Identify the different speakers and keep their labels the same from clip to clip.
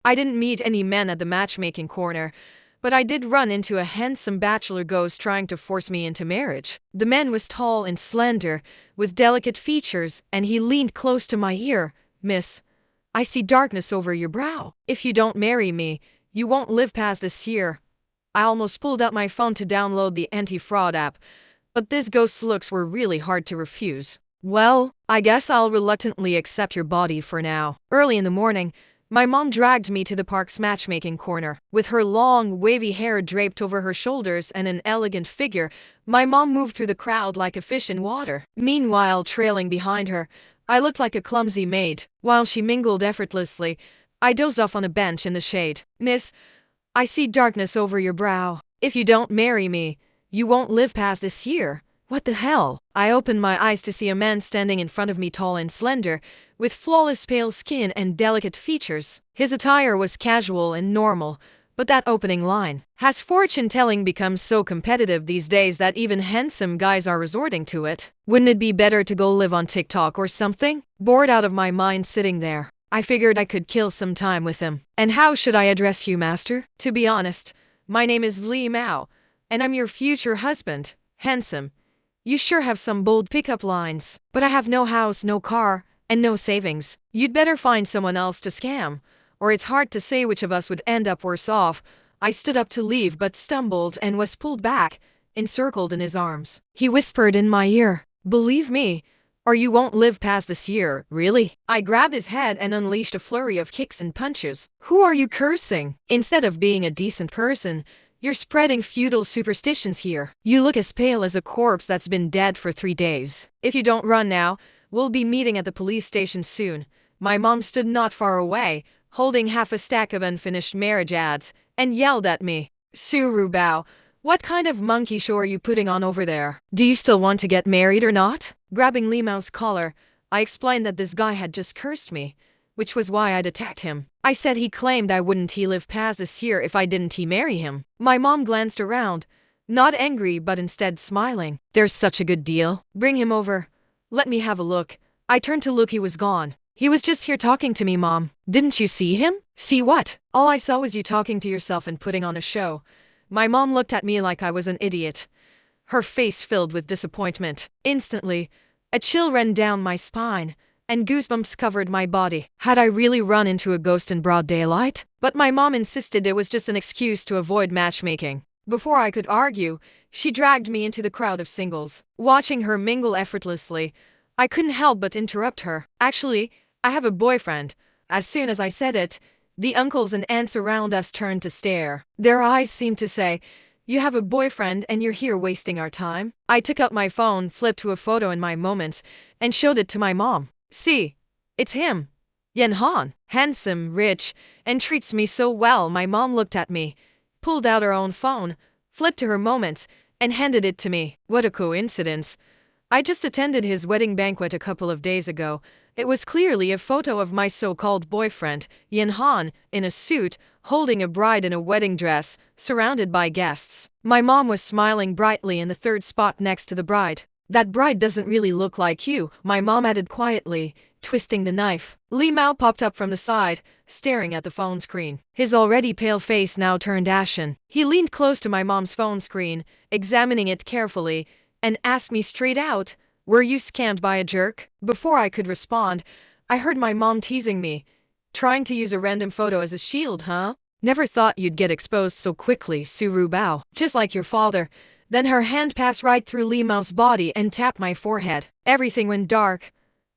Speaker 1: I didn't meet any men at the matchmaking corner, but I did run into a handsome bachelor ghost trying to force me into marriage. The man was tall and slender, with delicate features, and he leaned close to my ear. "Miss, I see darkness over your brow. If you don't marry me, you won't live past this year." I almost pulled out my phone to download the anti-fraud app, but this ghost's looks were really hard to refuse. "Well, I guess I'll reluctantly accept your body for now." Early in the morning, my mom dragged me to the park's matchmaking corner. With her long, wavy hair draped over her shoulders and an elegant figure, my mom moved through the crowd like a fish in water. Meanwhile, trailing behind her, I looked like a clumsy maid. While she mingled effortlessly, I dozed off on a bench in the shade. "Miss, I see darkness over your brow. If you don't marry me, you won't live past this year." What the hell? I opened my eyes to see a man standing in front of me, tall and slender, with flawless pale skin and delicate features. His attire was casual and normal, but that opening line, "Has fortune telling become so competitive these days that even handsome guys are resorting to it? Wouldn't it be better to go live on TikTok or something?" Bored out of my mind sitting there, I figured I could kill some time with him. "And how should I address you, master?" "To be honest, my name is Li Mao, and I'm your future husband. Handsome. You sure have some bold pickup lines, but I have no house, no car, and no savings. You'd better find someone else to scam, or it's hard to say which of us would end up worse off." I stood up to leave but stumbled and was pulled back, encircled in his arms. He whispered in my ear, "Believe me, or you won't live past this year." "Really?" I grabbed his head and unleashed a flurry of kicks and punches. "Who are you cursing? Instead of being a decent person, you're spreading feudal superstitions here. You look as pale as a corpse that's been dead for 3 days. If you don't run now, we'll be meeting at the police station soon." My mom stood not far away, holding half a stack of unfinished marriage ads, and yelled at me, "Rubao, what kind of monkey show are you putting on over there? Do you still want to get married or not?" Grabbing Li Mao's collar, I explained that this guy had just cursed me, which was why I'd attacked him. I said he claimed I wouldn't he live past this year if I didn't he marry him. My mom glanced around, not angry but instead smiling. "There's such a good deal. Bring him over. Let me have a look." I turned to look. He was gone. "He was just here talking to me, Mom." "Didn't you see him?" "See what?" "All I saw was you talking to yourself and putting on a show." My mom looked at me like I was an idiot, her face filled with disappointment. Instantly, a chill ran down my spine, and goosebumps covered my body. Had I really run into a ghost in broad daylight? But my mom insisted it was just an excuse to avoid matchmaking. Before I could argue, she dragged me into the crowd of singles. Watching her mingle effortlessly, I couldn't help but interrupt her. "Actually, I have a boyfriend." As soon as I said it, the uncles and aunts around us turned to stare. Their eyes seemed to say, "You have a boyfriend and you're here wasting our time?" I took out my phone, flipped to a photo in my moments, and showed it to my mom. "See, it's him. Yan Han. Handsome, rich, and treats me so well." My mom looked at me, pulled out her own phone, flipped to her moments, and handed it to me. What a coincidence. I just attended his wedding banquet a couple of days ago. It was clearly a photo of my so-called boyfriend, Yan Han, in a suit, holding a bride in a wedding dress, surrounded by guests. My mom was smiling brightly in the third spot next to the bride. "That bride doesn't really look like you," my mom added quietly, twisting the knife. Li Mao popped up from the side, staring at the phone screen. His already pale face now turned ashen. He leaned close to my mom's phone screen, examining it carefully, and asked me straight out, "Were you scammed by a jerk?" Before I could respond, I heard my mom teasing me. "Trying to use a random photo as a shield, huh? Never thought you'd get exposed so quickly, Rubao. Just like your father." Then her hand passed right through Li Mao's body and tapped my forehead. Everything went dark,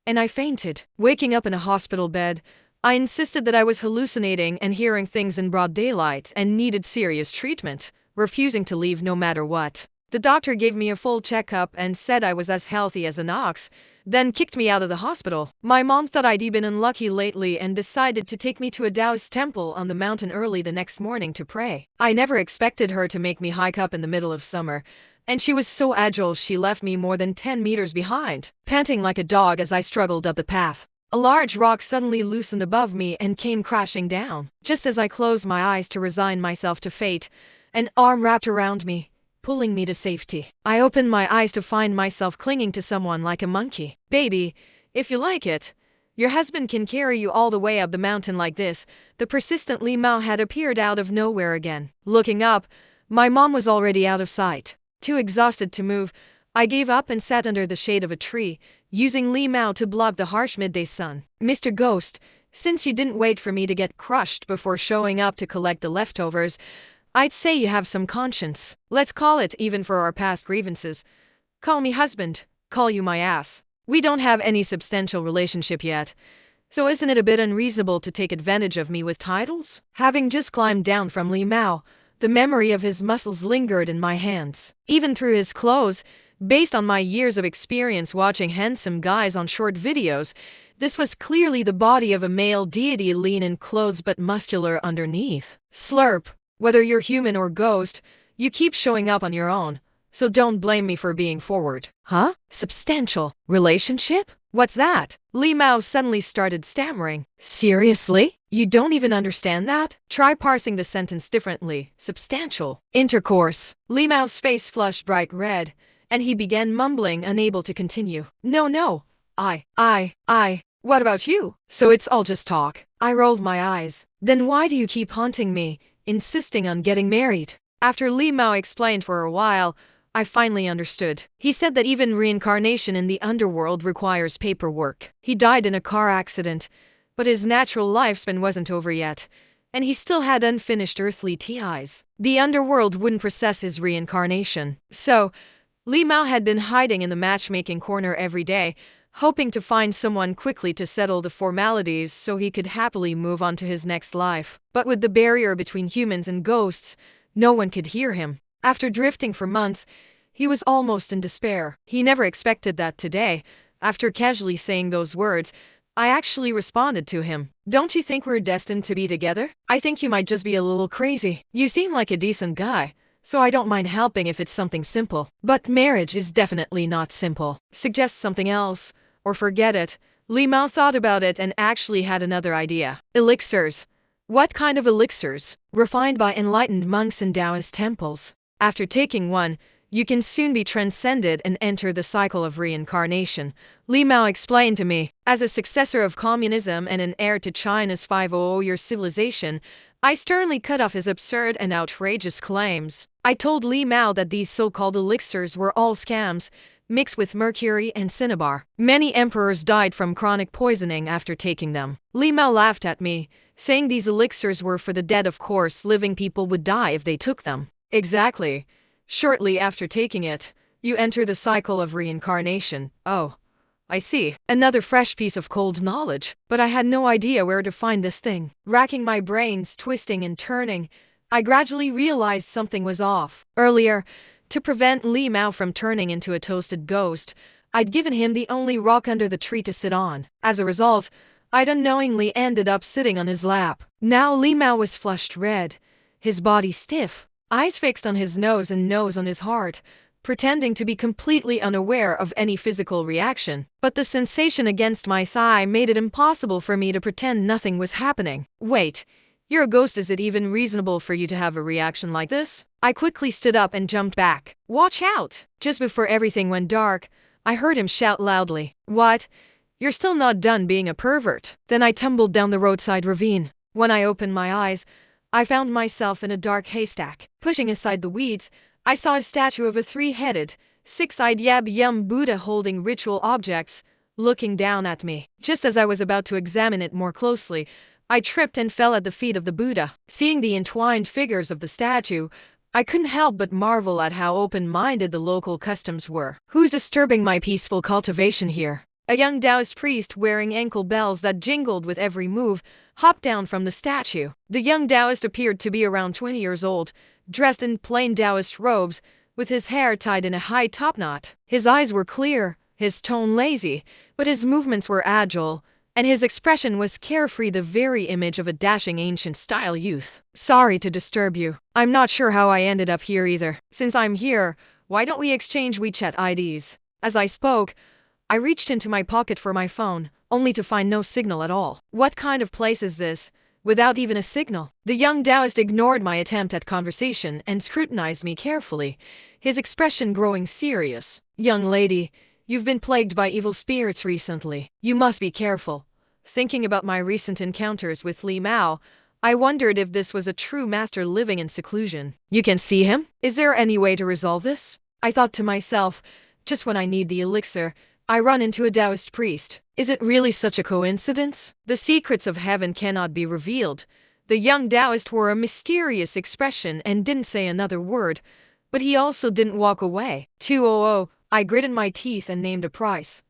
Speaker 1: and I fainted. Waking up in a hospital bed, I insisted that I was hallucinating and hearing things in broad daylight and needed serious treatment, refusing to leave no matter what. The doctor gave me a full checkup and said I was as healthy as an ox, then kicked me out of the hospital. My mom thought I'd been unlucky lately and decided to take me to a Taoist temple on the mountain early the next morning to pray. I never expected her to make me hike up in the middle of summer, and she was so agile she left me more than 10 meters behind, panting like a dog as I struggled up the path. A large rock suddenly loosened above me and came crashing down. Just as I closed my eyes to resign myself to fate, an arm wrapped around me, pulling me to safety. I opened my eyes to find myself clinging to someone like a monkey. "Baby, if you like it, Your husband can carry you all the way up the mountain like this." The persistent Li Mao had appeared out of nowhere again. Looking up, my mom was already out of sight. Too exhausted to move, I gave up and sat under the shade of a tree, using Li Mao to block the harsh midday sun. "Mr. Ghost, since you didn't wait for me to get crushed before showing up to collect the leftovers, I'd say you have some conscience. Let's call it even for our past grievances. Call me husband, call you my ass. We don't have any substantial relationship yet, so isn't it a bit unreasonable to take advantage of me with titles?" Having just climbed down from Li Mao, the memory of his muscles lingered in my hands. Even through his clothes, based on my years of experience watching handsome guys on short videos, this was clearly the body of a male deity, lean in clothes but muscular underneath. Slurp. Whether you're human or ghost, you keep showing up on your own, so don't blame me for being forward. Huh? Substantial relationship? What's that? Li Mao suddenly started stammering. Seriously? You don't even understand that? Try parsing the sentence differently. Substantial intercourse. Li Mao's face flushed bright red, and he began mumbling, unable to continue. No. What about you? So it's all just talk. I rolled my eyes. Then why do you keep haunting me, insisting on getting married? After Li Mao explained for a while, I finally understood. He said that even reincarnation in the underworld requires paperwork. He died in a car accident, but his natural lifespan wasn't over yet, and he still had unfinished earthly TIs. The underworld wouldn't process his reincarnation. So, Li Mao had been hiding in the matchmaking corner every day, hoping to find someone quickly to settle the formalities so he could happily move on to his next life. But with the barrier between humans and ghosts, no one could hear him. After drifting for months, he was almost in despair. He never expected that today, after casually saying those words, I actually responded to him. "Don't you think we're destined to be together? I think you might just be a little crazy. You seem like a decent guy, so I don't mind helping if it's something simple. But marriage is definitely not simple. Suggest something else, or forget it." Li Mao thought about it and actually had another idea. Elixirs. What kind of elixirs? Refined by enlightened monks in Taoist temples. After taking one, you can soon be transcended and enter the cycle of reincarnation, Li Mao explained to me. As a successor of communism and an heir to China's 500-year civilization, I sternly cut off his absurd and outrageous claims. I told Li Mao that these so-called elixirs were all scams, mixed with mercury and cinnabar. Many emperors died from chronic poisoning after taking them. Li Mao laughed at me, saying these elixirs were for the dead. Of course, living people would die if they took them. Exactly. Shortly after taking it, you enter the cycle of reincarnation. Oh, I see. Another fresh piece of cold knowledge. But I had no idea where to find this thing. Racking my brains, twisting and turning, I gradually realized something was off. Earlier, to prevent Li Mao from turning into a toasted ghost, I'd given him the only rock under the tree to sit on. As a result, I'd unknowingly ended up sitting on his lap. Now Li Mao was flushed red, his body stiff, eyes fixed on his nose and nose on his heart, pretending to be completely unaware of any physical reaction. But the sensation against my thigh made it impossible for me to pretend nothing was happening. Wait, you're a ghost. Is it even reasonable for you to have a reaction like this? I quickly stood up and jumped back. Watch out! Just before everything went dark, I heard him shout loudly. What? You're still not done being a pervert? Then I tumbled down the roadside ravine. When I opened my eyes, I found myself in a dark haystack. Pushing aside the weeds, I saw a statue of a three-headed, six-eyed Yab-Yum Buddha holding ritual objects, looking down at me. Just as I was about to examine it more closely, I tripped and fell at the feet of the Buddha. Seeing the entwined figures of the statue, I couldn't help but marvel at how open-minded the local customs were. Who's disturbing my peaceful cultivation here? A young Taoist priest wearing ankle bells that jingled with every move hopped down from the statue. The young Taoist appeared to be around 20 years old, dressed in plain Taoist robes, with his hair tied in a high topknot. His eyes were clear, his tone lazy, but his movements were agile, and his expression was carefree, the very image of a dashing ancient-style youth. Sorry to disturb you. I'm not sure how I ended up here either. Since I'm here, why don't we exchange WeChat IDs? As I spoke, I reached into my pocket for my phone, only to find no signal at all. What kind of place is this, without even a signal? The young Taoist ignored my attempt at conversation and scrutinized me carefully, his expression growing serious. Young lady, you've been plagued by evil spirits recently. You must be careful. Thinking about my recent encounters with Li Mao, I wondered if this was a true master living in seclusion. You can see him? Is there any way to resolve this? I thought to myself, just when I need the elixir, I run into a Taoist priest. Is it really such a coincidence? The secrets of heaven cannot be revealed. The young Taoist wore a mysterious expression and didn't say another word, but he also didn't walk away. 200, I gritted my teeth and named a price,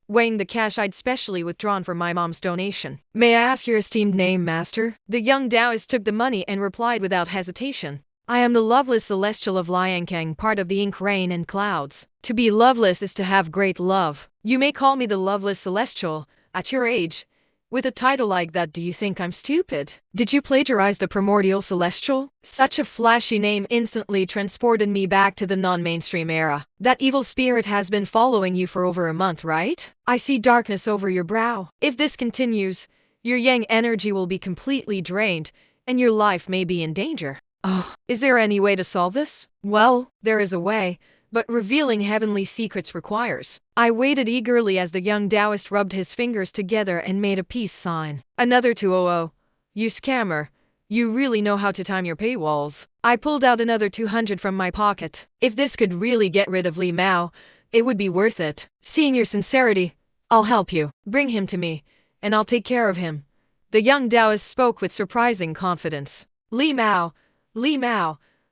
Speaker 1: weighing the cash I'd specially withdrawn from my mom's donation. May I ask your esteemed name, master? The young Taoist took the money and replied without hesitation. I am the loveless celestial of Liankang, part of the ink rain and clouds. To be loveless is to have great love. You may call me the loveless celestial. At your age, with a title like that, do you think I'm stupid? Did you plagiarize the primordial celestial? Such a flashy name instantly transported me back to the non-mainstream era. That evil spirit has been following you for over a month, right? I see darkness over your brow. If this continues, your yang energy will be completely drained, and your life may be in danger. Oh, is there any way to solve this? Well, there is a way, but revealing heavenly secrets requires. I waited eagerly as the young Taoist rubbed his fingers together and made a peace sign. Another 200. You scammer. You really know how to time your paywalls. I pulled out another 200 from my pocket. If this could really get rid of Li Mao, it would be worth it. Seeing your sincerity, I'll help you. Bring him to me, and I'll take care of him. The young Taoist spoke with surprising confidence. Li Mao,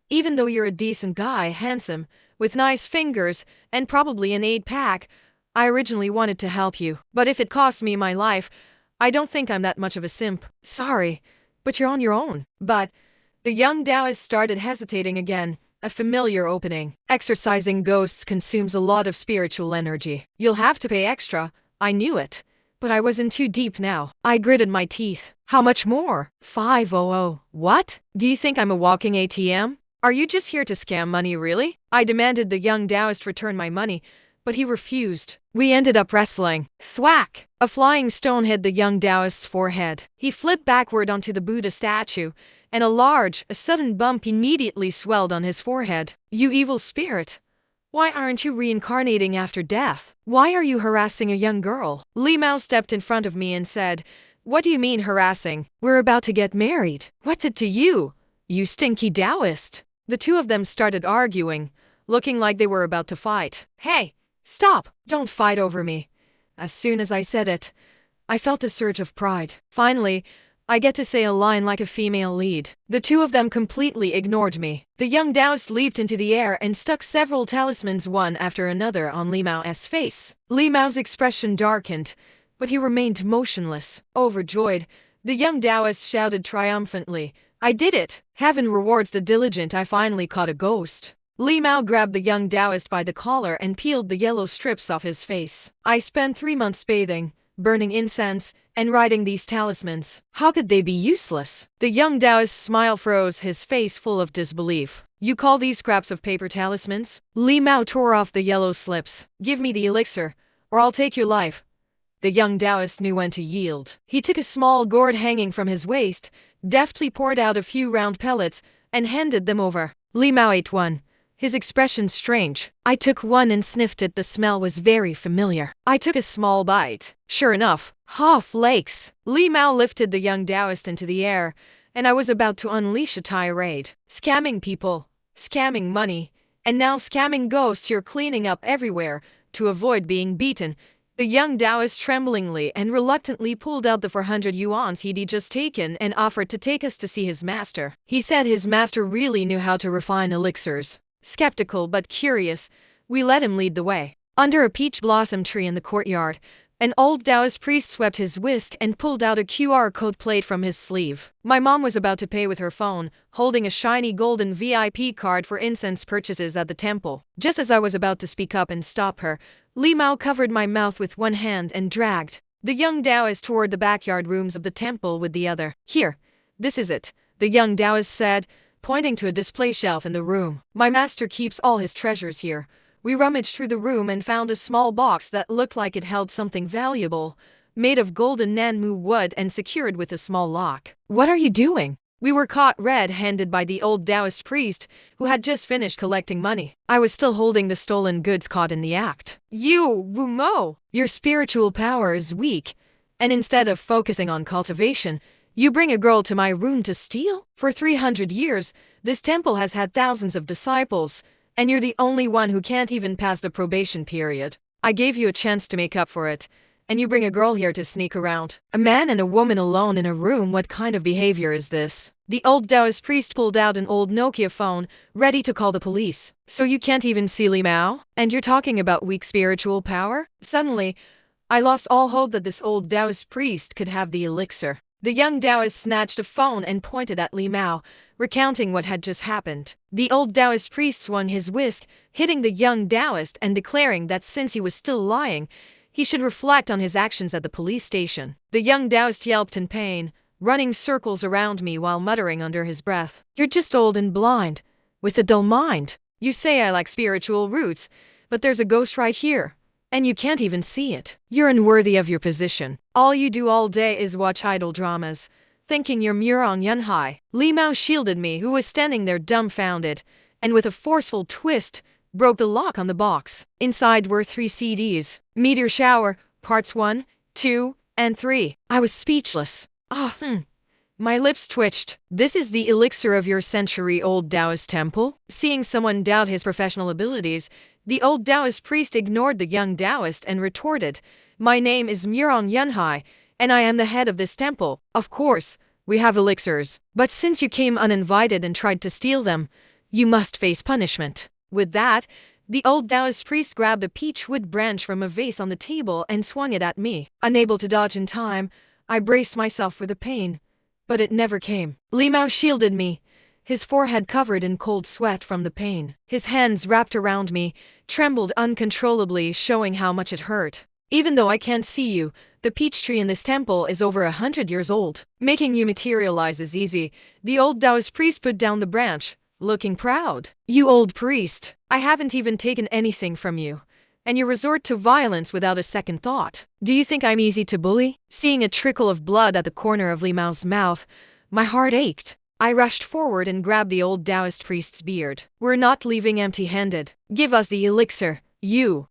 Speaker 1: even though you're a decent guy, handsome, with nice fingers, and probably an 8-pack, I originally wanted to help you. But if it costs me my life, I don't think I'm that much of a simp. Sorry, but you're on your own. But the young Taoist started hesitating again, a familiar opening. Exorcising ghosts consumes a lot of spiritual energy. You'll have to pay extra. I knew it. But I was in too deep now. I gritted my teeth. How much more? 500. What? Do you think I'm a walking ATM? Are you just here to scam money, really? I demanded the young Taoist return my money, but he refused. We ended up wrestling. Thwack! A flying stone hit the young Taoist's forehead. He flipped backward onto the Buddha statue, and a sudden bump immediately swelled on his forehead. You evil spirit! Why aren't you reincarnating after death? Why are you harassing a young girl? Li Mao stepped in front of me and said, What do you mean harassing? We're about to get married. What's it to you, you stinky Taoist? The two of them started arguing, looking like they were about to fight. Hey, stop! Don't fight over me. As soon as I said it, I felt a surge of pride. Finally, I get to say a line like a female lead. The two of them completely ignored me. The young Taoist leaped into the air and stuck several talismans one after another on Li Mao's face. Li Mao's expression darkened, but he remained motionless. Overjoyed, the young Taoist shouted triumphantly, I did it! Heaven rewards the diligent. I finally caught a ghost. Li Mao grabbed the young Taoist by the collar and peeled the yellow strips off his face. I spent 3 months bathing, burning incense, and writing these talismans. How could they be useless? The young Taoist's smile froze, his face full of disbelief. You call these scraps of paper talismans? Li Mao tore off the yellow slips. Give me the elixir, or I'll take your life. The young Taoist knew when to yield. He took a small gourd hanging from his waist, deftly poured out a few round pellets, and handed them over. Li Mao ate one, his expression strange. I took one and sniffed it. The smell was very familiar. I took a small bite. Sure enough, flakes. Li Mao lifted the young Taoist into the air, and I was about to unleash a tirade. Scamming people, scamming money, and now scamming ghosts. You're cleaning up everywhere to avoid being beaten. The young Taoist tremblingly and reluctantly pulled out the 400 yuans he'd just taken and offered to take us to see his master. He said his master really knew how to refine elixirs. Skeptical but curious, we let him lead the way. Under a peach blossom tree in the courtyard, an old Taoist priest swept his whisk and pulled out a QR code plate from his sleeve. My mom was about to pay with her phone, holding a shiny golden VIP card for incense purchases at the temple. Just as I was about to speak up and stop her, Li Mao covered my mouth with one hand and dragged the young Taoist toward the backyard rooms of the temple with the other. Here, this is it, the young Taoist said, pointing to a display shelf in the room. My master keeps all his treasures here. We rummaged through the room and found a small box that looked like it held something valuable, made of golden Nanmu wood and secured with a small lock. What are you doing? We were caught red-handed by the old Taoist priest, who had just finished collecting money. I was still holding the stolen goods, caught in the act. You, Rubao! Your spiritual power is weak. And instead of focusing on cultivation, you bring a girl to my room to steal? For 300 years, this temple has had thousands of disciples, and you're the only one who can't even pass the probation period. I gave you a chance to make up for it, and you bring a girl here to sneak around. A man and a woman alone in a room, what kind of behavior is this? The old Taoist priest pulled out an old Nokia phone, ready to call the police. So you can't even see Li Mao? And you're talking about weak spiritual power? Suddenly, I lost all hope that this old Taoist priest could have the elixir. The young Taoist snatched a phone and pointed at Li Mao, recounting what had just happened. The old Taoist priest swung his whisk, hitting the young Taoist and declaring that since he was still lying, he should reflect on his actions at the police station. The young Taoist yelped in pain, running circles around me while muttering under his breath, "You're just old and blind, with a dull mind. You say I lack spiritual roots, but there's a ghost right here, and you can't even see it. You're unworthy of your position. All you do all day is watch idol dramas, thinking you're Murong Yunhai." Li Mao shielded me, who was standing there dumbfounded, and with a forceful twist, broke the lock on the box. Inside were 3 CDs, Meteor Shower, Parts 1, 2, and 3. I was speechless. My lips twitched. "This is the elixir of your century-old Taoist temple?" Seeing someone doubt his professional abilities, the old Taoist priest ignored the young Taoist and retorted, "My name is Murong Yunhai, and I am the head of this temple. Of course, we have elixirs, but since you came uninvited and tried to steal them, you must face punishment." With that, the old Taoist priest grabbed a peach wood branch from a vase on the table and swung it at me. Unable to dodge in time, I braced myself for the pain, but it never came. Li Mao shielded me, his forehead covered in cold sweat from the pain. His hands wrapped around me, trembled uncontrollably, showing how much it hurt. "Even though I can't see you, the peach tree in this temple is over 100 years old. Making you materialize is easy." The old Taoist priest put down the branch, looking proud. "You old priest, I haven't even taken anything from you, and you resort to violence without a second thought. Do you think I'm easy to bully?" Seeing a trickle of blood at the corner of Li Mao's mouth, my heart ached. I rushed forward and grabbed the old Taoist priest's beard. "We're not leaving empty-handed. Give us the elixir. You.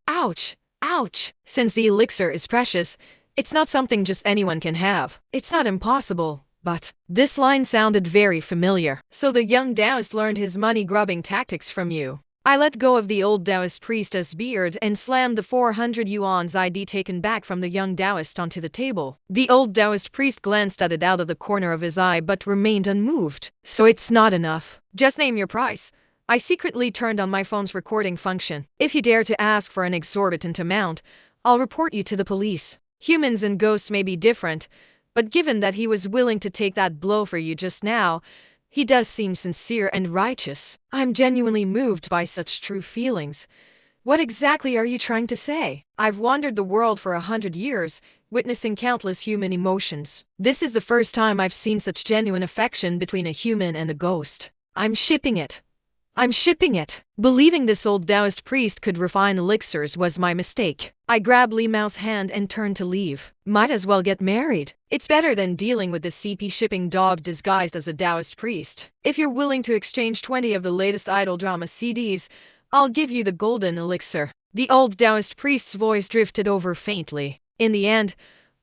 Speaker 1: Ouch. Ouch. Since the elixir is precious, it's not something just anyone can have. It's not impossible, but..." This line sounded very familiar. "So the young Taoist learned his money-grubbing tactics from you." I let go of the old Taoist priestess' beard and slammed the 400 yuan's ID taken back from the young Taoist onto the table. The old Taoist priest glanced at it out of the corner of his eye but remained unmoved. "So it's not enough. Just name your price." I secretly turned on my phone's recording function. "If you dare to ask for an exorbitant amount, I'll report you to the police." Humans and ghosts may be different, but given that he was willing to take that blow for you just now, he does seem sincere and righteous. I'm genuinely moved by such true feelings. What exactly are you trying to say? I've wandered the world for 100 years, witnessing countless human emotions. This is the first time I've seen such genuine affection between a human and a ghost. I'm shipping it. Believing this old Taoist priest could refine elixirs was my mistake. I grabbed Li Mao's hand and turned to leave. Might as well get married. It's better than dealing with the CP shipping dog disguised as a Taoist priest. If you're willing to exchange 20 of the latest idol drama CDs, I'll give you the golden elixir. The old Taoist priest's voice drifted over faintly. In the end,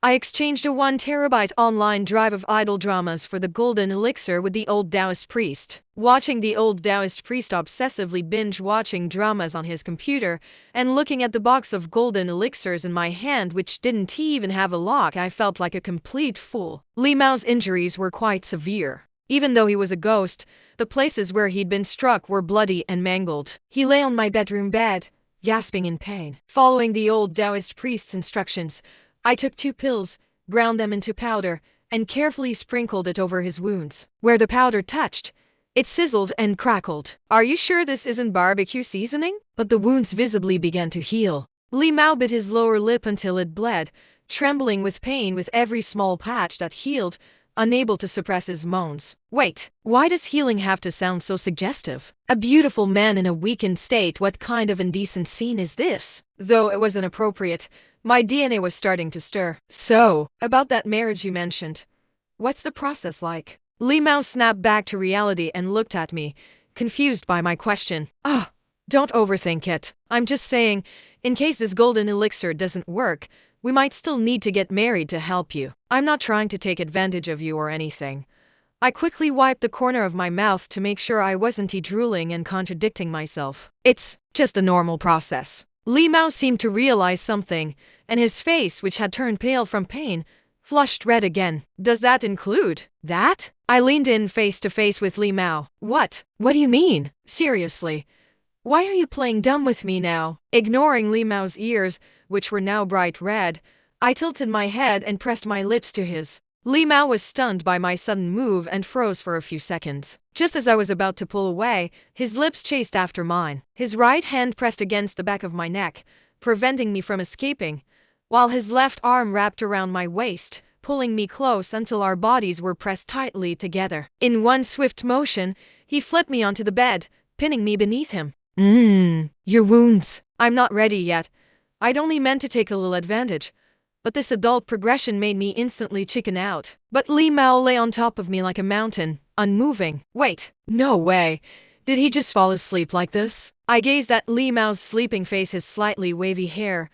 Speaker 1: I exchanged a 1 terabyte online drive of idol dramas for the golden elixir with the old Taoist priest. Watching the old Taoist priest obsessively binge-watching dramas on his computer and looking at the box of golden elixirs in my hand, which didn't even have a lock, I felt like a complete fool. Li Mao's injuries were quite severe. Even though he was a ghost, the places where he'd been struck were bloody and mangled. He lay on my bedroom bed, gasping in pain. Following the old Taoist priest's instructions, I took 2 pills, ground them into powder, and carefully sprinkled it over his wounds. Where the powder touched, it sizzled and crackled. "Are you sure this isn't barbecue seasoning?" But the wounds visibly began to heal. Li Mao bit his lower lip until it bled, trembling with pain with every small patch that healed, unable to suppress his moans. "Wait, why does healing have to sound so suggestive? A beautiful man in a weakened state, what kind of indecent scene is this?" Though it was inappropriate, my DNA was starting to stir. "So, about that marriage you mentioned, what's the process like?" Li Mao snapped back to reality and looked at me, confused by my question. Don't overthink it. I'm just saying, in case this golden elixir doesn't work, We might still need to get married to help you. I'm not trying to take advantage of you or anything. I quickly wiped the corner of my mouth to make sure I wasn't drooling and contradicting myself. It's just a normal process. Li Mao seemed to realize something, and his face, which had turned pale from pain, flushed red again. Does that include that? I leaned in face to face with Li Mao. What? What do you mean? Seriously. Why are you playing dumb with me now? Ignoring Li Mao's ears, which were now bright red, I tilted my head and pressed my lips to his. Li Mao was stunned by my sudden move and froze for a few seconds. Just as I was about to pull away, his lips chased after mine. His right hand pressed against the back of my neck, preventing me from escaping, while his left arm wrapped around my waist, pulling me close until our bodies were pressed tightly together. In one swift motion, he flipped me onto the bed, pinning me beneath him. Your wounds. I'm not ready yet. I'd only meant to take a little advantage, but this adult progression made me instantly chicken out. But Li Mao lay on top of me like a mountain, unmoving. Wait, no way. Did he just fall asleep like this? I gazed at Li Mao's sleeping face, his slightly wavy hair,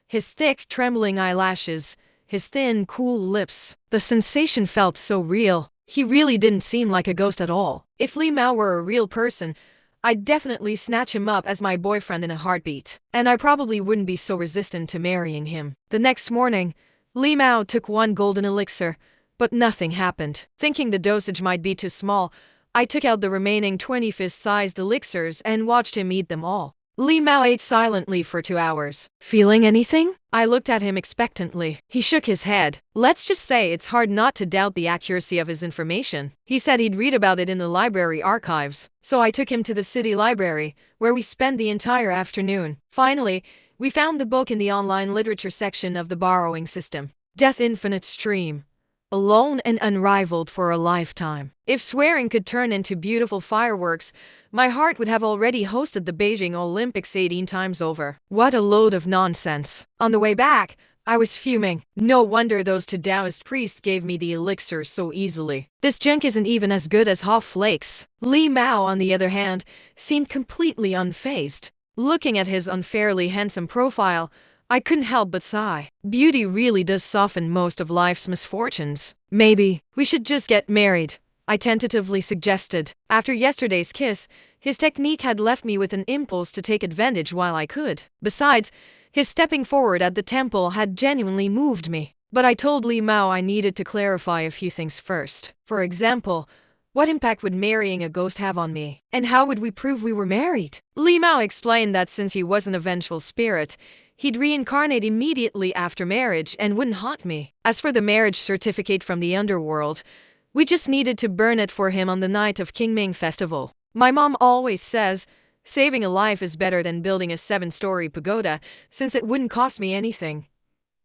Speaker 1: his thick, trembling eyelashes, his thin, cool lips. The sensation felt so real. He really didn't seem like a ghost at all. If Li Mao were a real person, I'd definitely snatch him up as my boyfriend in a heartbeat, and I probably wouldn't be so resistant to marrying him. The next morning, Li Mao took one golden elixir, but nothing happened. Thinking the dosage might be too small, I took out the remaining 20 fist-sized elixirs and watched him eat them all. Li Mao ate silently for 2 hours. Feeling anything? I looked at him expectantly. He shook his head. Let's just say it's hard not to doubt the accuracy of his information. He said he'd read about it in the library archives. So I took him to the city library, where we spent the entire afternoon. Finally, we found the book in the online literature section of the borrowing system. Death Infinite Stream. Alone and unrivaled for a lifetime. If swearing could turn into beautiful fireworks, my heart would have already hosted the Beijing Olympics 18 times over. What a load of nonsense. On the way back, I was fuming. No wonder those two Taoist priests gave me the elixir so easily. This junk isn't even as good as Hot Flakes. Li Mao, on the other hand, seemed completely unfazed. Looking at his unfairly handsome profile, I couldn't help but sigh. Beauty really does soften most of life's misfortunes. Maybe we should just get married, I tentatively suggested. After yesterday's kiss, his technique had left me with an impulse to take advantage while I could. Besides, his stepping forward at the temple had genuinely moved me. But I told Li Mao I needed to clarify a few things first. For example, what impact would marrying a ghost have on me? And how would we prove we were married? Li Mao explained that since he was an vengeful spirit, he'd reincarnate immediately after marriage and wouldn't haunt me. As for the marriage certificate from the underworld, we just needed to burn it for him on the night of Qingming festival. My mom always says, saving a life is better than building a 7-story pagoda, since it wouldn't cost me anything.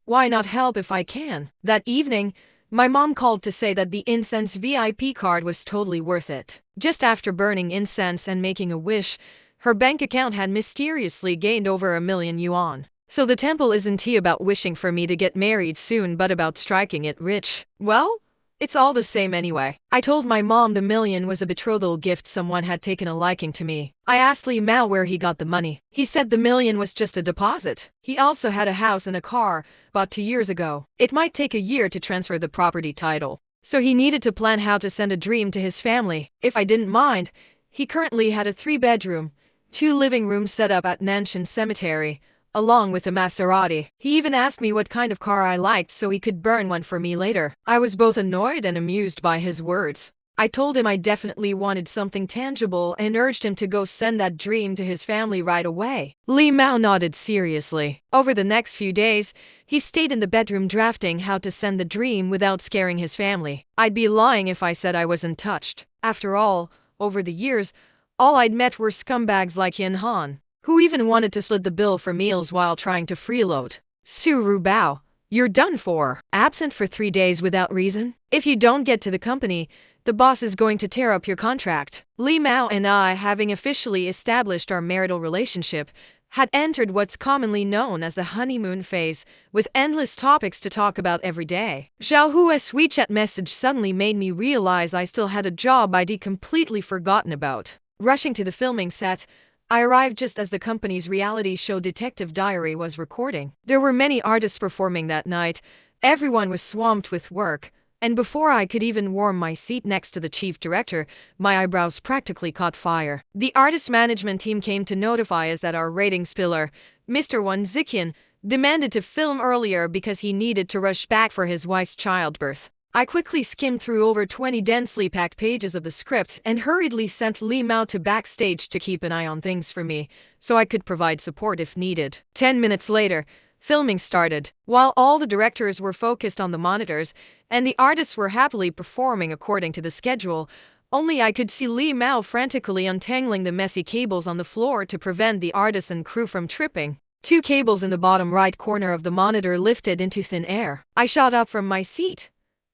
Speaker 1: Why not help if I can? That evening, my mom called to say that the incense VIP card was totally worth it. Just after burning incense and making a wish, her bank account had mysteriously gained over 1,000,000 yuan. So the temple isn't about wishing for me to get married soon, but about striking it rich. Well, it's all the same anyway. I told my mom the 1,000,000 was a betrothal gift someone had taken a liking to me. I asked Li Mao where he got the money. He said the 1,000,000 was just a deposit. He also had a house and a car, bought 2 years ago. It might take a year to transfer the property title, so he needed to plan how to send a dream to his family. If I didn't mind, he currently had a 3-bedroom, 2 living rooms set up at Nanshan Cemetery, along with a Maserati. He even asked me what kind of car I liked so he could burn one for me later. I was both annoyed and amused by his words. I told him I definitely wanted something tangible and urged him to go send that dream to his family right away. Li Mao nodded seriously. Over the next few days, he stayed in the bedroom drafting how to send the dream without scaring his family. I'd be lying if I said I wasn't touched. After all, over the years, all I'd met were scumbags like Yin Han, who even wanted to split the bill for meals while trying to freeload. Rubao, you're done for. Absent for 3 days without reason? If you don't get to the company, the boss is going to tear up your contract. Li Mao and I, having officially established our marital relationship, had entered what's commonly known as the honeymoon phase, with endless topics to talk about every day. Zhao Hua's WeChat message suddenly made me realize I still had a job I'd completely forgotten about. Rushing to the filming set, I arrived just as the company's reality show Detective Diary was recording. There were many artists performing that night. Everyone was swamped with work. And before I could even warm my seat next to the chief director, my eyebrows practically caught fire. The artist management team came to notify us that our ratings pillar, Mr. Won Zikian, demanded to film earlier because he needed to rush back for his wife's childbirth. I quickly skimmed through over 20 densely packed pages of the script and hurriedly sent Li Mao to backstage to keep an eye on things for me, so I could provide support if needed. 10 minutes later, filming started. While all the directors were focused on the monitors and the artists were happily performing according to the schedule, only I could see Li Mao frantically untangling the messy cables on the floor to prevent the artists and crew from tripping. 2 cables in the bottom right corner of the monitor lifted into thin air. I shot up from my seat.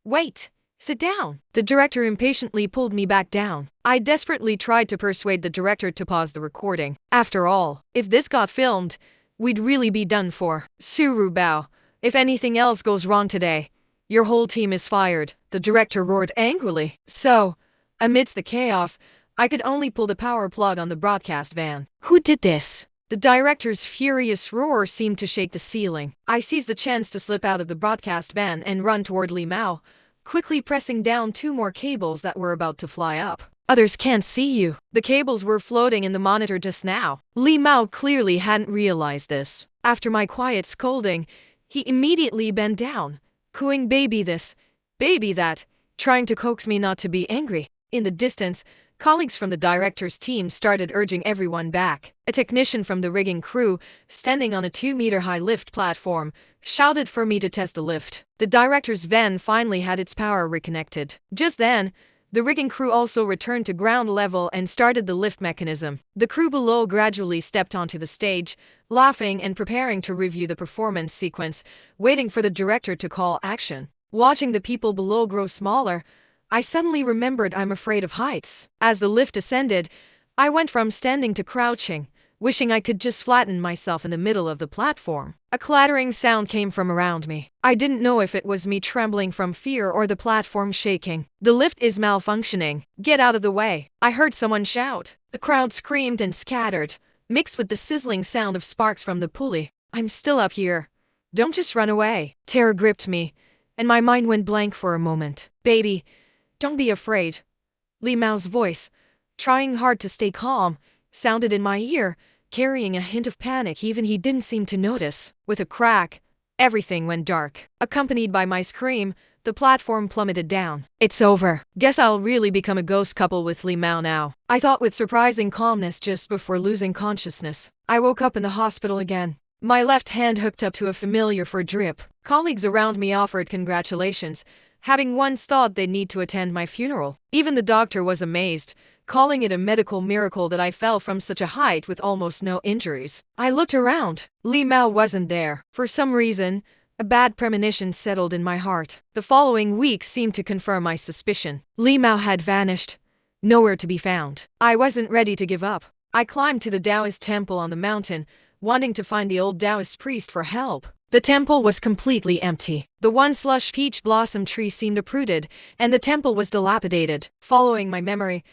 Speaker 1: "Wait, sit down." The director impatiently pulled me back down. I desperately tried to persuade the director to pause the recording. After all, if this got filmed, we'd really be done for. Rubao, if anything else goes wrong today, your whole team is fired, the director roared angrily. So, amidst the chaos, I could only pull the power plug on the broadcast van. "Who did this?" The director's furious roar seemed to shake the ceiling. I seized the chance to slip out of the broadcast van and run toward Li Mao, quickly pressing down 2 more cables that were about to fly up. "Others can't see you." The cables were floating in the monitor just now. Li Mao clearly hadn't realized this. After my quiet scolding, he immediately bent down, cooing baby this, baby that, trying to coax me not to be angry. In the distance, colleagues from the director's team started urging everyone back. A technician from the rigging crew, standing on a 2-meter-high lift platform, shouted for me to test the lift. The director's van finally had its power reconnected. Just then, the rigging crew also returned to ground level and started the lift mechanism. The crew below gradually stepped onto the stage, laughing and preparing to review the performance sequence, waiting for the director to call action. Watching the people below grow smaller, I suddenly remembered I'm afraid of heights. As the lift ascended, I went from standing to crouching, wishing I could just flatten myself in the middle of the platform. A clattering sound came from around me. I didn't know if it was me trembling from fear or the platform shaking. "The lift is malfunctioning. Get out of the way," I heard someone shout. The crowd screamed and scattered, mixed with the sizzling sound of sparks from the pulley. "I'm still up here. Don't just run away." Terror gripped me, and my mind went blank for a moment. "Baby, don't be afraid." Li Mao's voice, trying hard to stay calm, sounded in my ear, carrying a hint of panic even he didn't seem to notice. With a crack, everything went dark. Accompanied by my scream, the platform plummeted down. "It's over. Guess I'll really become a ghost couple with Li Mao now," I thought with surprising calmness just before losing consciousness. I woke up in the hospital again, my left hand hooked up to a familiar fur drip. Colleagues around me offered congratulations, having once thought they'd need to attend my funeral. Even the doctor was amazed, calling it a medical miracle that I fell from such a height with almost no injuries. I looked around. Li Mao wasn't there. For some reason, a bad premonition settled in my heart. The following week seemed to confirm my suspicion. Li Mao had vanished, nowhere to be found. I wasn't ready to give up. I climbed to the Taoist temple on the mountain, wanting to find the old Taoist priest for help. The temple was completely empty. The once lush peach blossom tree seemed uprooted, and the temple was dilapidated. Following my memory,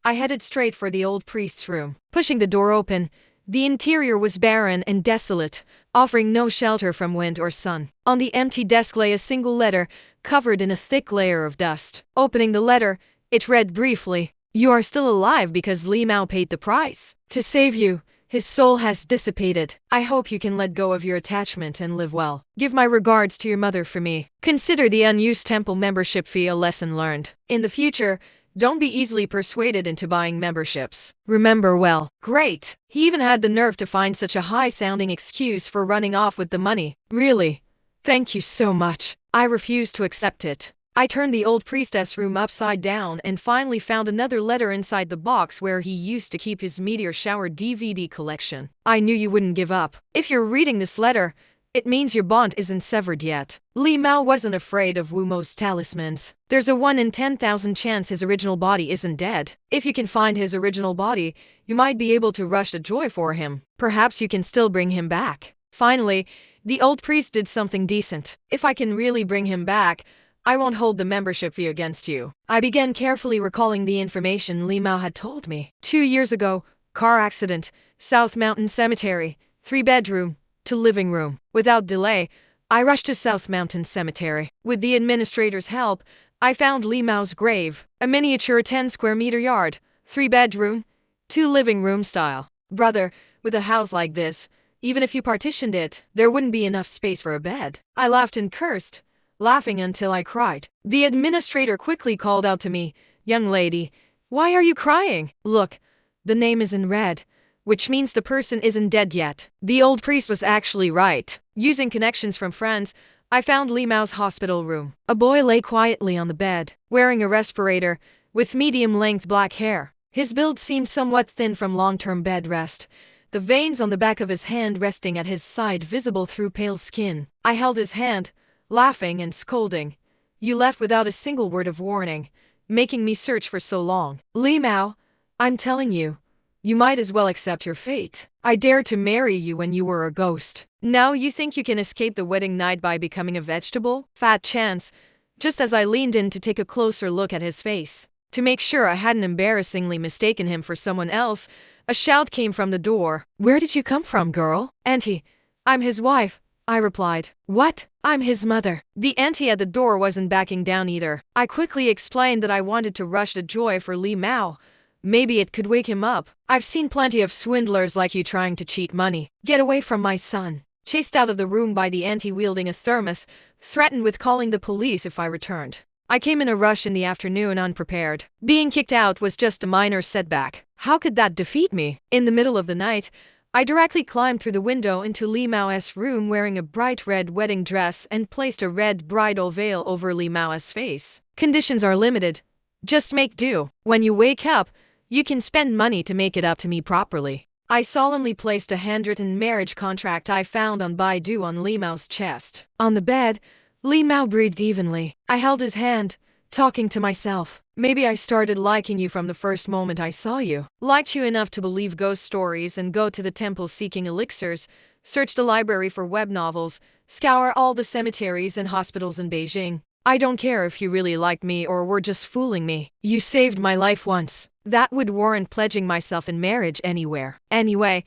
Speaker 1: I headed straight for the old priest's room. Pushing the door open, the interior was barren and desolate, offering no shelter from wind or sun. On the empty desk lay a single letter, covered in a thick layer of dust. Opening the letter, it read briefly, "You are still alive because Li Mao paid the price. To save you, his soul has dissipated. I hope you can let go of your attachment and live well. Give my regards to your mother for me. Consider the unused temple membership fee a lesson learned. In the future, don't be easily persuaded into buying memberships. Remember well." Great! He even had the nerve to find such a high-sounding excuse for running off with the money. Really? Thank you so much. I refused to accept it. I turned the old priestess room upside down and finally found another letter inside the box where he used to keep his meteor shower DVD collection. "I knew you wouldn't give up. If you're reading this letter, it means your bond isn't severed yet." Li Mao wasn't afraid of Wu Mo's talismans. "There's a 1 in 10,000 chance his original body isn't dead. If you can find his original body, you might be able to rush the joy for him. Perhaps you can still bring him back." Finally, the old priest did something decent. "If I can really bring him back, I won't hold the membership fee against you." I began carefully recalling the information Li Mao had told me. 2 years ago, car accident, South Mountain Cemetery, 3-bedroom, to living room. Without delay, I rushed to South Mountain Cemetery. With the administrator's help, I found Li Mao's grave, a miniature 10-square-meter yard, 3-bedroom, 2 living room style. Brother, with a house like this, even if you partitioned it, there wouldn't be enough space for a bed. I laughed and cursed, laughing until I cried. The administrator quickly called out to me, "Young lady, why are you crying? Look, the name is in red, which means the person isn't dead yet." The old priest was actually right. Using connections from friends, I found Li Mao's hospital room. A boy lay quietly on the bed, wearing a respirator, with medium-length black hair. His build seemed somewhat thin from long-term bed rest, the veins on the back of his hand resting at his side visible through pale skin. I held his hand, laughing and scolding. "You left without a single word of warning, making me search for so long. Li Mao, I'm telling you, you might as well accept your fate. I dared to marry you when you were a ghost. Now you think you can escape the wedding night by becoming a vegetable? Fat chance." Just as I leaned in to take a closer look at his face, to make sure I hadn't embarrassingly mistaken him for someone else, a shout came from the door. "Where did you come from, girl?" "Auntie, I'm his wife," I replied. "What? I'm his mother." The auntie at the door wasn't backing down either. I quickly explained that I wanted to rush the joy for Li Mao. Maybe it could wake him up. "I've seen plenty of swindlers like you trying to cheat money. Get away from my son." Chased out of the room by the auntie wielding a thermos, threatened with calling the police if I returned. I came in a rush in the afternoon unprepared. Being kicked out was just a minor setback. How could that defeat me? In the middle of the night, I directly climbed through the window into Li Mao's room wearing a bright red wedding dress and placed a red bridal veil over Li Mao's face. Conditions are limited. Just make do. When you wake up, you can spend money to make it up to me properly. I solemnly placed a handwritten marriage contract I found on Baidu on Li Mao's chest. On the bed, Li Mao breathed evenly. I held his hand, talking to myself. "Maybe I started liking you from the first moment I saw you. Liked you enough to believe ghost stories and go to the temple seeking elixirs, search the library for web novels, scour all the cemeteries and hospitals in Beijing. I don't care if you really liked me or were just fooling me. You saved my life once. That would warrant pledging myself in marriage anywhere. Anyway,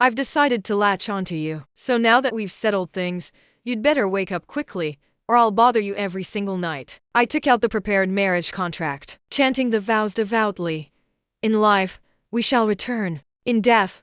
Speaker 1: I've decided to latch onto you. So now that we've settled things, you'd better wake up quickly, or I'll bother you every single night." I took out the prepared marriage contract, chanting the vows devoutly. "In life, we shall return. In death,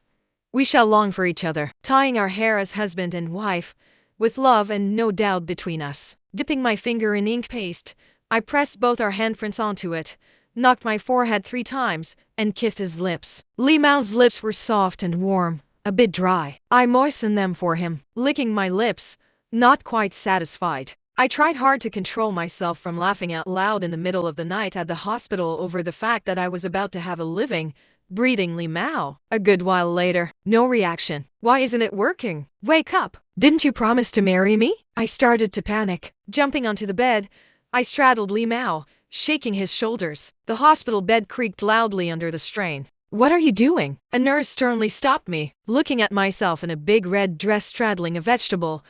Speaker 1: we shall long for each other, tying our hair as husband and wife, with love and no doubt between us." Dipping my finger in ink paste, I pressed both our handprints onto it, knocked my forehead 3 times, and kissed his lips. Li Mao's lips were soft and warm, a bit dry. I moistened them for him, licking my lips, not quite satisfied. I tried hard to control myself from laughing out loud in the middle of the night at the hospital over the fact that I was about to have a living, breathing Li Mao. A good while later, no reaction. "Why isn't it working? Wake up! Didn't you promise to marry me?" I started to panic. Jumping onto the bed, I straddled Li Mao, shaking his shoulders. The hospital bed creaked loudly under the strain. "What are you doing?" A nurse sternly stopped me, looking at myself in a big red dress straddling a vegetable.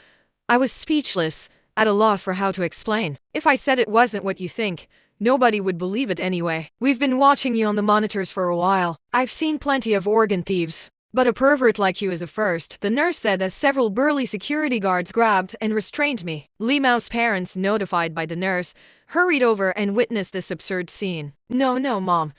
Speaker 1: I was speechless, at a loss for how to explain. If I said it wasn't what you think, nobody would believe it anyway. "We've been watching you on the monitors for a while. I've seen plenty of organ thieves, but a pervert like you is a first," the nurse said as several burly security guards grabbed and restrained me. Li Mao's parents, notified by the nurse, hurried over and witnessed this absurd scene. No, Mom.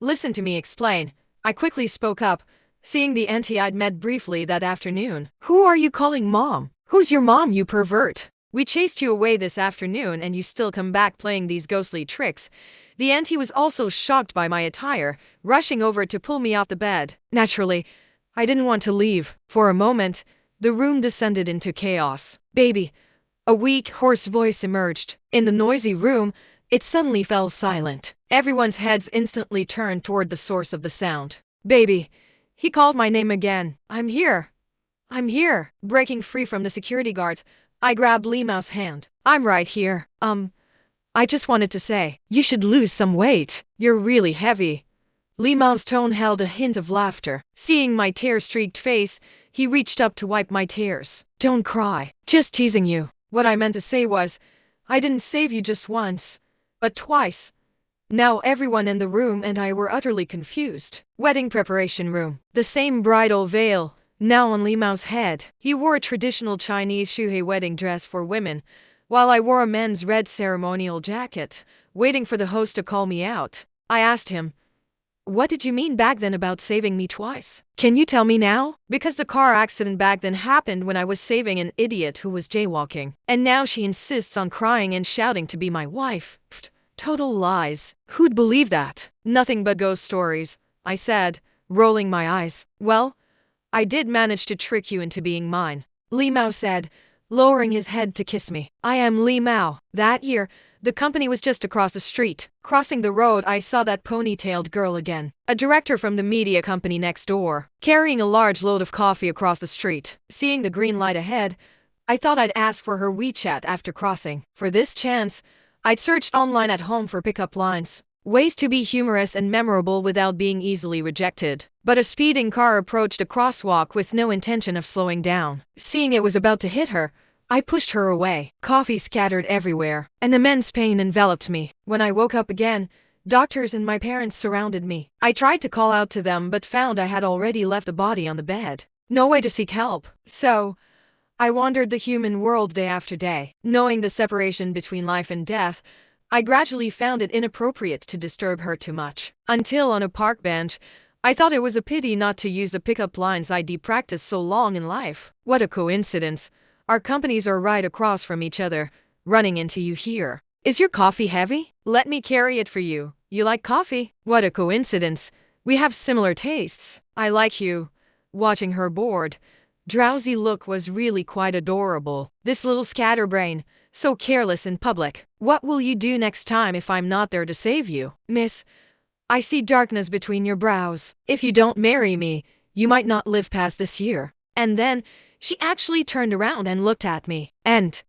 Speaker 1: Listen to me explain." I quickly spoke up, seeing the auntie I'd met briefly that afternoon. "Who are you calling Mom? Who's your mom, you pervert? We chased you away this afternoon and you still come back playing these ghostly tricks." The auntie was also shocked by my attire, rushing over to pull me off the bed. Naturally, I didn't want to leave. For a moment, the room descended into chaos. "Baby," a weak, hoarse voice emerged. In the noisy room, it suddenly fell silent. Everyone's heads instantly turned toward the source of the sound. "Baby," he called my name again. I'm here. Breaking free from the security guards, I grabbed Li Mao's hand. "I'm right here. I just wanted to say, you should lose some weight. You're really heavy." Li Mao's tone held a hint of laughter. Seeing my tear-streaked face, he reached up to wipe my tears. "Don't cry. Just teasing you. What I meant to say was, I didn't save you just once, but twice. Now everyone in the room and I were utterly confused. Wedding preparation room. The same bridal veil, now on Li Mao's head. He wore a traditional Chinese shuhei wedding dress for women, while I wore a men's red ceremonial jacket, waiting for the host to call me out. I asked him, "What did you mean back then about saving me twice? Can you tell me now?" Because the car accident back then happened when I was saving an idiot who was jaywalking. And now she insists on crying and shouting to be my wife. Pfft, total lies. Who'd believe that? Nothing but ghost stories, I said, rolling my eyes. Well, I did manage to trick you into being mine, Li Mao said, lowering his head to kiss me. I am Li Mao. That year, the company was just across the street. Crossing the road, I saw that ponytailed girl again, a director from the media company next door, carrying a large load of coffee across the street. Seeing the green light ahead, I thought I'd ask for her WeChat after crossing. For this chance, I'd searched online at home for pickup lines, ways to be humorous and memorable without being easily rejected. But a speeding car approached a crosswalk with no intention of slowing down. Seeing it was about to hit her, I pushed her away. Coffee scattered everywhere. An immense pain enveloped me. When I woke up again, doctors and my parents surrounded me. I tried to call out to them but found I had already left the body on the bed. No way to seek help. So, I wandered the human world day after day. Knowing the separation between life and death, I gradually found it inappropriate to disturb her too much. Until on a park bench, I thought it was a pity not to use the pickup lines I'd practiced so long in life. What a coincidence. Our companies are right across from each other, running into you here. Is your coffee heavy? Let me carry it for you. You like coffee? What a coincidence. We have similar tastes. I like you. Watching her bored, drowsy look was really quite adorable. This little scatterbrain, so careless in public. What will you do next time if I'm not there to save you? Miss, I see darkness between your brows. If you don't marry me, you might not live past this year. And then, she actually turned around and looked at me. And